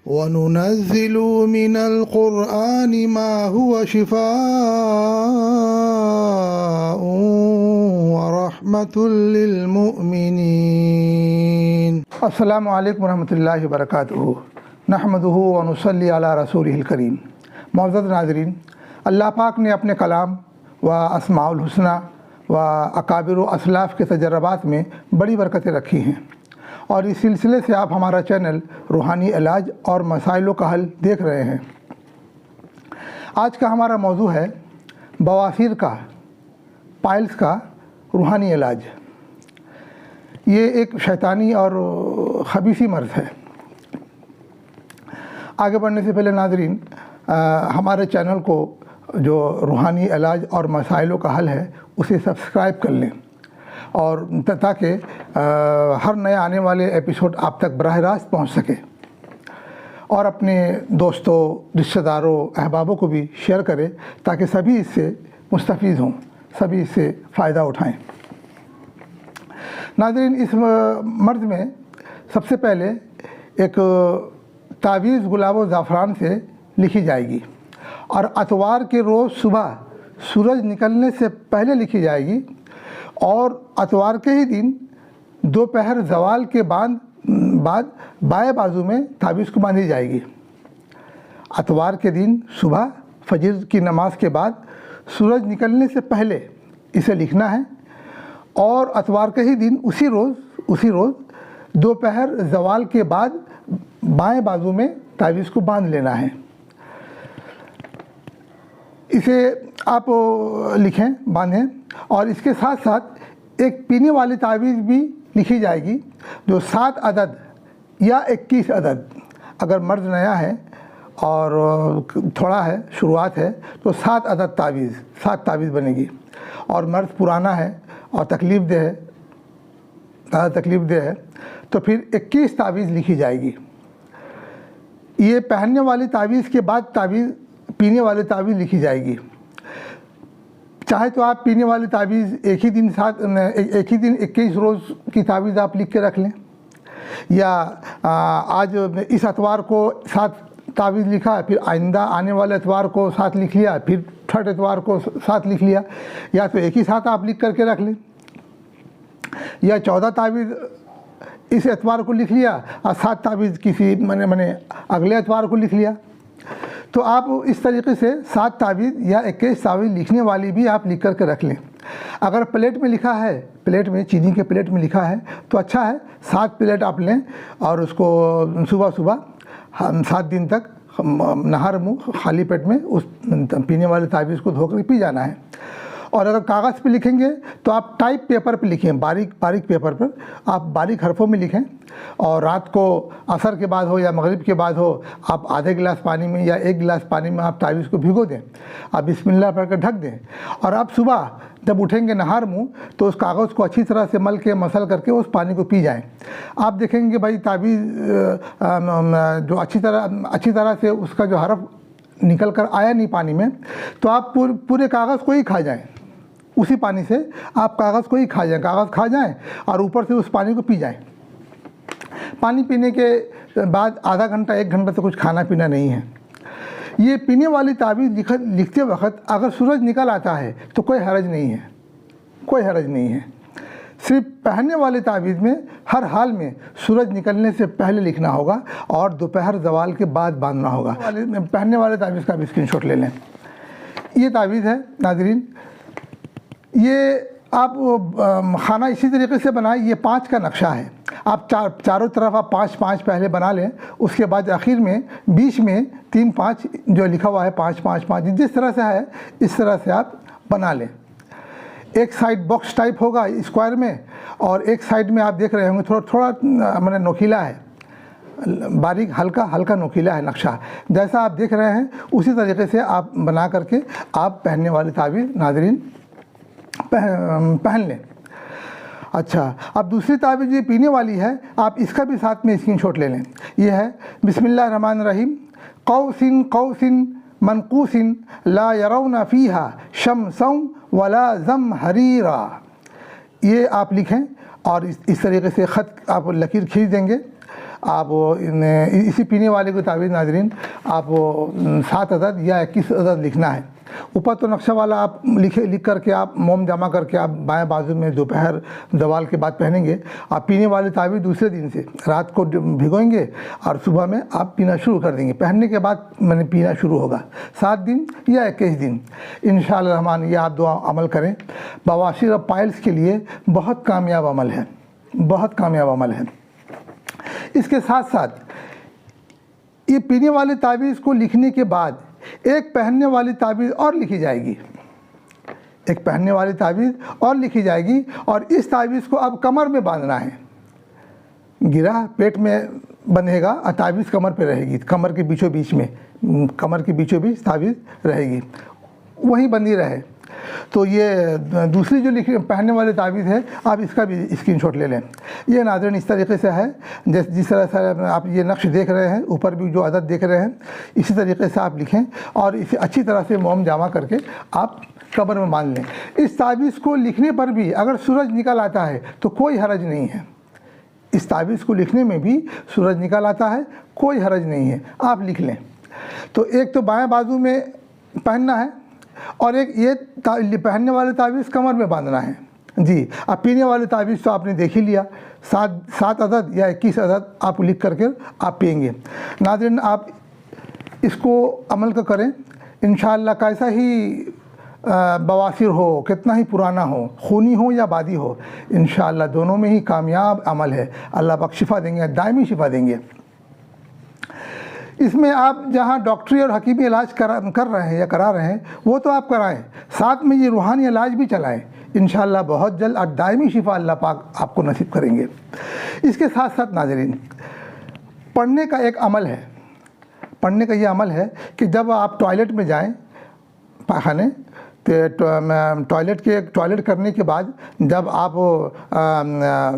وَنُنَزِّلُ مِنَ الْقُرْآنِ مَا هُوَ شِفَاءٌ وَرَحْمَةٌ لِّلْمُؤْمِنِينَ۔ السلام علیکم ورحمۃ اللہ وبرکاتہ۔ نحمدہ ونصلی علی رسولہ الکریم۔ معزز ناظرین، اللہ پاک نے اپنے کلام و اسماء الحسنہ و اکابر و اسلاف کے تجربات میں بڑی برکتیں رکھی ہیں، اور اس سلسلے سے آپ ہمارا چینل روحانی علاج اور مسائلوں کا حل دیکھ رہے ہیں۔ آج کا ہمارا موضوع ہے بواسیر کا، پائلز کا روحانی علاج۔ یہ ایک شیطانی اور خبیثی مرض ہے۔ آگے بڑھنے سے پہلے ناظرین، ہمارے چینل کو جو روحانی علاج اور مسائلوں کا حل ہے اسے سبسکرائب کر لیں، اور تاکہ ہر نئے آنے والے ایپیسوڈ آپ تک براہ راست پہنچ سکے، اور اپنے دوستوں، رشتہ داروں، احبابوں کو بھی شیئر کریں تاکہ سبھی اس سے مستفید ہوں، سبھی اس سے فائدہ اٹھائیں۔ ناظرین، اس مرض میں سب سے پہلے ایک تعویذ گلاب و زعفران سے لکھی جائے گی، اور اتوار کے روز صبح سورج نکلنے سے پہلے لکھی جائے گی، اور اتوار کے ہی دن دوپہر زوال کے بعد بائیں بازو میں تعویذ کو باندھی جائے گی۔ اتوار کے دن صبح فجر کی نماز کے بعد سورج نکلنے سے پہلے اسے لکھنا ہے، اور اتوار کے ہی دن اسی روز دوپہر زوال کے بعد بائیں بازو میں تعویذ کو باندھ لینا ہے۔ اسے آپ لکھیں، باندھیں، اور اس کے ساتھ ساتھ ایک پینے والی تعویذ بھی لکھی جائے گی جو 7 عدد یا 21 عدد، اگر مرض نیا ہے اور تھوڑا ہے، شروعات ہے، تو 7 عدد تعویذ 7 تعویذ بنے گی، اور مرض پرانا ہے اور تکلیف دہ ہے، زیادہ تکلیف دہ ہے، تو پھر 21 تعویذ لکھی جائے گی۔ یہ پہننے والی تعویذ کے بعد پینے والی تعویذ لکھی جائے گی۔ چاہے تو آپ پینے والی تعویذ ایک ہی دن 21 روز کی تعویذ آپ لکھ کے رکھ لیں، یا آج اس اتوار کو 7 تعویذ لکھا، پھر آئندہ آنے والے اتوار کو 7 لکھ لیا، پھر تھرڈ اتوار کو 7 لکھ لیا، یا تو ایک ہی ساتھ آپ لکھ کر کے رکھ لیں، یا 14 تعویذ اس اتوار کو لکھ لیا اور 7 تعویذ کسی اگلے اتوار کو لکھ لیا۔ تو آپ اس طریقے سے 7 تعویذ یا 21 تعویذ لکھنے والی بھی آپ لکھ کر کے رکھ لیں۔ اگر پلیٹ میں لکھا ہے، چینی کے پلیٹ میں لکھا ہے تو اچھا ہے، 7 پلیٹ آپ لیں، اور اس کو صبح 7 دن تک نہار منہ خالی پیٹ میں اس پینے والے تعویذ کو دھو کر پی جانا ہے۔ اور اگر کاغذ پہ لکھیں گے تو آپ ٹائپ پیپر پہ لکھیں، باریک پیپر پر آپ باریک حرفوں میں لکھیں، اور رات کو عصر کے بعد ہو یا مغرب کے بعد ہو، آپ آدھے گلاس پانی میں یا 1 گلاس پانی میں آپ تعویذ کو بھگو دیں، آپ بسم اللہ پڑھ کر ڈھک دیں، اور آپ صبح جب اٹھیں گے نہار منہ تو اس کاغذ کو اچھی طرح سے مسل کر کے اس پانی کو پی جائیں۔ آپ دیکھیں گے بھائی تعویذ جو اچھی طرح سے اس کا جو حرف نکل کر آیا نہیں پانی میں، تو آپ پورے کاغذ کو ہی کھا جائیں، اسی پانی سے آپ کاغذ کو ہی کھا جائیں اور اوپر سے اس پانی کو پی جائیں۔ پانی پینے کے بعد آدھا گھنٹہ 1 گھنٹہ تو کچھ کھانا پینا نہیں ہے۔ یہ پینے والی تعویذ لکھتے وقت اگر سورج نکل آتا ہے تو کوئی حرج نہیں ہے، صرف پہننے والی تعویذ میں ہر حال میں سورج نکلنے سے پہلے لکھنا ہوگا، اور دوپہر زوال کے بعد باندھنا ہوگا۔ پہننے والے تعویذ کا بھی اسکرین شاٹ لے لیں۔ یہ تعویذ ہے ناظرین، یہ آپ خانہ اسی طریقے سے بنائیں۔ یہ 5 کا نقشہ ہے، آپ چاروں طرف آپ 5 پہلے بنا لیں، اس کے بعد آخر میں بیچ میں 3-5 جو لکھا ہوا ہے 5-5-5 جس طرح سے ہے اس طرح سے آپ بنا لیں۔ ایک سائڈ باکس ٹائپ ہوگا اسکوائر میں، اور ایک سائڈ میں آپ دیکھ رہے ہوں گے تھوڑا نوکیلا ہے، باریک ہلکا نوکیلا ہے نقشہ، جیسا آپ دیکھ رہے ہیں اسی طریقے سے آپ بنا کر کے آپ پہننے والی تعویذ ناظرین پہن لیں۔ اچھا، اب دوسری تعویذ یہ پینے والی ہے، آپ اس کا بھی ساتھ میں اسکرین شاٹ لے لیں۔ یہ ہے بسم اللہ الرحمن الرحیم، قوس منقوس لا يرون فيها شمسا ولا زمهريرا۔ یہ آپ لکھیں، اور اس طریقے سے خط آپ لکیر کھینچ دیں گے، آپ اسی پینے والے کو تعویذ ناظرین آپ 7 عدد یا 21 عدد لکھنا ہے۔ اوپر تو نقشہ والا آپ لکھ کر کے آپ موم جمع کر کے آپ بائیں بازو میں دوپہر زوال کے بعد پہنیں گے۔ آپ پینے والے تعویذ دوسرے دن سے رات کو بھگوئیں گے اور صبح میں آپ پینا شروع کر دیں گے۔ پہننے کے بعد پینا شروع ہوگا 7 دن یا 21 دن انشاءاللہ الرحمن۔ یہ آپ دعا عمل کریں، بواسیر اور پائلس کے لیے بہت کامیاب عمل ہے، بہت کامیاب عمل ہے۔ اس کے ساتھ ساتھ یہ پینے والے تعویذ کو لکھنے کے بعد ایک پہننے والی تعویذ اور لکھی جائے گی، ایک پہننے والی تعویذ اور لکھی جائے گی، اور اس تعویذ کو اب کمر میں باندھنا ہے۔ گرہ پیٹ میں بندھے گا اور تعویذ کمر پہ رہے گی، کمر کے بیچوں بیچ میں، کمر کے بیچوں بیچ تعویذ رہے گی، وہیں بندھی رہے۔ تو یہ دوسری جو پہننے والے تعویذ ہے آپ اس کا بھی اسکرین شاٹ لے لیں۔ یہ ناظرین اس طریقے سے ہے جس طرح سے آپ یہ نقش دیکھ رہے ہیں، اوپر بھی جو عدد دیکھ رہے ہیں اسی طریقے سے آپ لکھیں اور اسے اچھی طرح سے موم جمع کر کے آپ کمر میں باندھ لیں۔ اس تعویذ کو لکھنے پر بھی اگر سورج نکل آتا ہے تو کوئی حرج نہیں ہے، اس تعویذ کو لکھنے میں بھی سورج نکل آتا ہے کوئی حرج نہیں ہے، آپ لکھ لیں۔ تو ایک تو بائیں بازو میں پہننا ہے اور ایک یہ پہننے والے تعویذ کمر میں باندھنا ہے۔ جی اب پینے والے تعویذ تو آپ نے دیکھ ہی لیا، 7 عدد یا 21 عدد آپ لکھ کر کے آپ پئیں گے۔ ناظرین آپ اس کو عمل کا کریں انشاءاللہ، کیسا ہی بواسیر ہو، کتنا ہی پرانا ہو، خونی ہو یا بادی ہو، انشاءاللہ دونوں میں ہی کامیاب عمل ہے۔ اللہ پاک شفا دیں گے، دائمی شفا دیں گے۔ اس میں آپ جہاں ڈاکٹری اور حکیمی علاج کر رہے ہیں یا کرا رہے ہیں وہ تو آپ کرائیں، ساتھ میں یہ روحانی علاج بھی چلائیں، انشاءاللہ بہت جلد اور دائمی شفا اللہ پاک آپ کو نصیب کریں گے۔ اس کے ساتھ ساتھ ناظرین پڑھنے کا ایک عمل ہے، پڑھنے کا یہ عمل ہے کہ جب آپ ٹوائلٹ میں جائیں، پاخانے ٹوائلٹ کرنے کے بعد جب آپ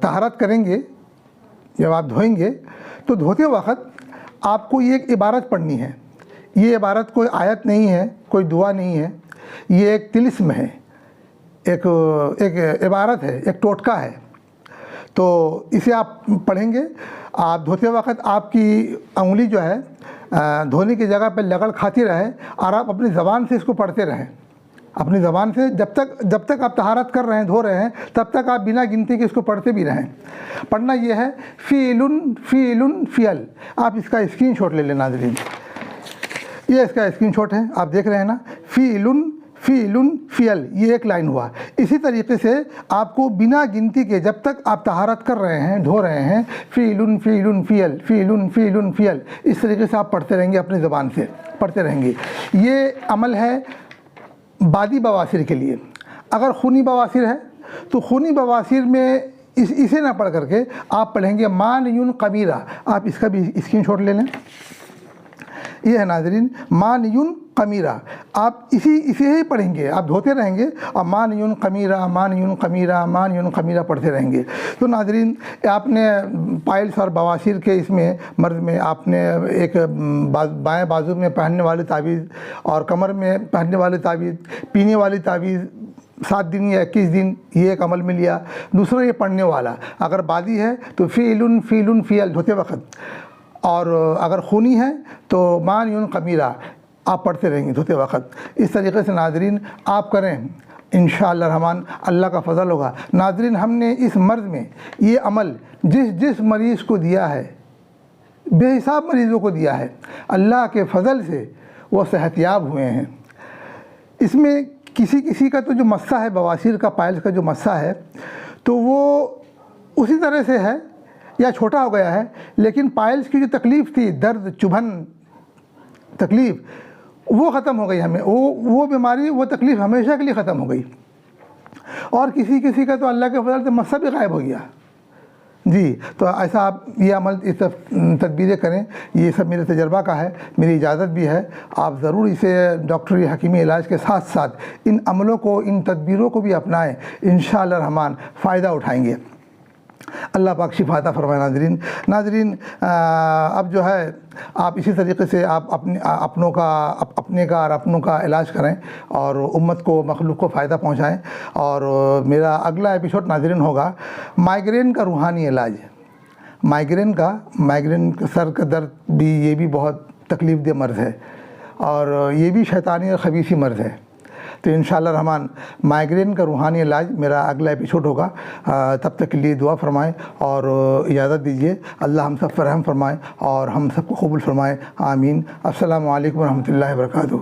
طہارت کریں گے، جب آپ دھوئیں گے تو دھوتے وقت آپ کو یہ ایک عبارت پڑھنی ہے۔ یہ عبارت کوئی آیت نہیں ہے، کوئی دعا نہیں ہے، یہ ایک طلسم ہے، ایک عبارت ہے، ایک ٹوٹکا ہے۔ تو اسے آپ پڑھیں گے، آپ دھوتے وقت آپ کی انگلی جو ہے دھونے کی جگہ پہ لگڑ کھاتی رہے اور آپ اپنی زبان سے اس کو پڑھتے رہیں، اپنی زبان سے جب تک آپ طہارت کر رہے ہیں، دھو رہے ہیں، تب تک آپ بنا گنتی کے اس کو پڑھتے بھی رہیں۔ پڑھنا یہ ہے فیل فیل۔ آپ اس کا اسکرین شاٹ لے لیں ناظرین، یہ اس کا اسکرین شاٹ ہے، آپ دیکھ رہے ہیں نا، فیل فیل، یہ ایک لائن ہوا۔ اسی طریقے سے آپ کو بنا گنتی کے جب تک آپ طہارت کر رہے ہیں، دھو رہے ہیں، فیل فیل، اس طریقے سے آپ پڑھتے رہیں گے، اپنی زبان سے پڑھتے رہیں گے۔ یہ عمل ہے بادی بواسیر کے لیے۔ اگر خونی بواسیر ہے تو خونی بواسیر میں اسے نہ پڑھ کر کے آپ پڑھیں گے مانیون قمیرہ۔ آپ اس کا بھی اسکرین شاٹ لے لیں، یہ ہے ناظرین مانیون قمیرہ۔ آپ اسے ہی پڑھیں گے، آپ دھوتے رہیں گے اور مانیون قمیرہ مانیون قمیرہ مانیون قمیرہ پڑھتے رہیں گے۔ تو ناظرین آپ نے پائلس اور بواسیر کے اس میں مرض میں آپ نے ایک بائیں بازو میں پہننے والے تعویذ اور کمر میں پہننے والے تعویذ، پینے والی تعویذ 7 دن یا 21 دن، یہ ایک عمل میں لیا۔ دوسرا یہ پڑھنے والا، اگر بادی ہے تو فیل فیل دھوتے وقت، اور اگر خونی ہے تو مانیون قمیرہ آپ پڑھتے رہیں گے دھوتے وقت۔ اس طریقے سے ناظرین آپ کریں، انشاءاللہ الرحمن اللہ کا فضل ہوگا۔ ناظرین ہم نے اس مرض میں یہ عمل جس مریض کو دیا ہے، بے حساب مریضوں کو دیا ہے، اللہ کے فضل سے وہ صحت یاب ہوئے ہیں۔ اس میں کسی کا تو جو مسئلہ ہے بواسیر کا، پائلس کا جو مسئلہ ہے تو وہ اسی طرح سے ہے یا چھوٹا ہو گیا ہے، لیکن پائلس کی جو تکلیف تھی، درد، چبھن تکلیف، وہ ختم ہو گئی ہمیں، وہ بیماری، وہ تکلیف ہمیشہ کے لیے ختم ہو گئی۔ اور کسی کا تو اللہ کے فضل سے مسئلہ بھی غائب ہو گیا۔ جی تو ایسا آپ یہ عمل، اس تدبیریں کریں، یہ سب میرے تجربہ کا ہے، میری اجازت بھی ہے۔ آپ ضرور اسے ڈاکٹری حکیمی علاج کے ساتھ ساتھ ان عملوں کو، ان تدبیروں کو بھی اپنائیں، انشاءاللہ الرحمن فائدہ اٹھائیں گے۔ اللہ پاک شفا عطا فرمائے۔ ناظرین اب جو ہے آپ اسی طریقے سے آپ اپنے کا اور اپنوں کا علاج کریں اور امت کو، مخلوق کو فائدہ پہنچائیں۔ اور میرا اگلا ایپیسوڈ ناظرین ہوگا مائیگرین کا روحانی علاج۔ مائگرین کا سر کا درد بھی یہ بھی بہت تکلیف دہ مرض ہے اور یہ بھی شیطانی اور خبیثی مرض ہے. تو انشاءاللہ رحمان مائگرین کا روحانی علاج میرا اگلا ایپیسوڈ ہوگا. تب تک کے لیے دعا فرمائیں اور اجازت دیجیے. اللہ ہم سب پر رحم فرمائے اور ہم سب کو قبول فرمائے. آمین. السلام علیکم ورحمۃ اللہ وبرکاتہ.